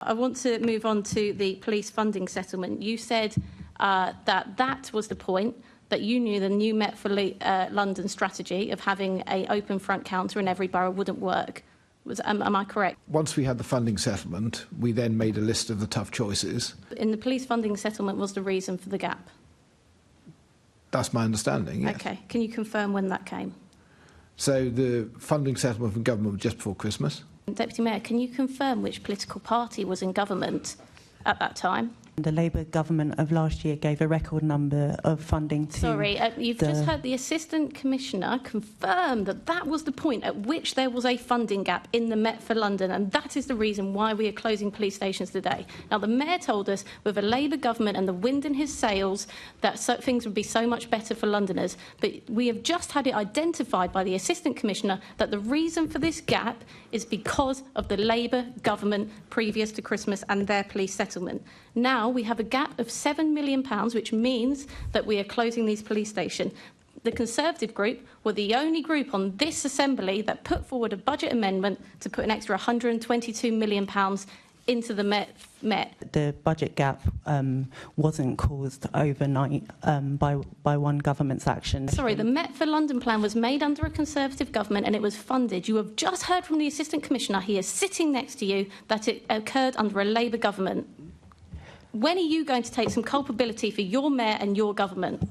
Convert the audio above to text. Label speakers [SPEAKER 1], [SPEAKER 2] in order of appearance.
[SPEAKER 1] I want to move on to the police funding settlement. You said that was the point, that you knew the new Met for London strategy of having an open front counter in every borough wouldn't work. Am I correct?
[SPEAKER 2] Once we had the funding settlement, we then made a list of the tough choices.
[SPEAKER 1] In the police funding settlement was the reason for the gap?
[SPEAKER 2] That's my understanding, yes.
[SPEAKER 1] OK. Can you confirm when that came?
[SPEAKER 2] So the funding settlement from government was just before Christmas.
[SPEAKER 1] Deputy Mayor, can you confirm which political party was in government at that time?
[SPEAKER 3] The Labour government of last year gave a record number of funding to...
[SPEAKER 1] Sorry, you've just heard the Assistant Commissioner confirm that that was the point at which there was a funding gap in the Met for London, and that is the reason why we are closing police stations today. Now, the Mayor told us, with a Labour government and the wind in his sails, that things would be so much better for Londoners. But we have just had it identified by the Assistant Commissioner that the reason for this gap is because of the Labour government previous to Christmas and their police settlement. Now we have a gap of £7 million, which means that we are closing these police stations. The Conservative group were the only group on this assembly that put forward a budget amendment to put an extra £122 million into the Met.
[SPEAKER 3] The budget gap wasn't caused overnight by one government's action.
[SPEAKER 1] Sorry, the Met for London plan was made under a Conservative government and it was funded. You have just heard from the Assistant Commissioner, he is sitting next to you, that it occurred under a Labour government. When are you going to take some culpability for your mayor and your government?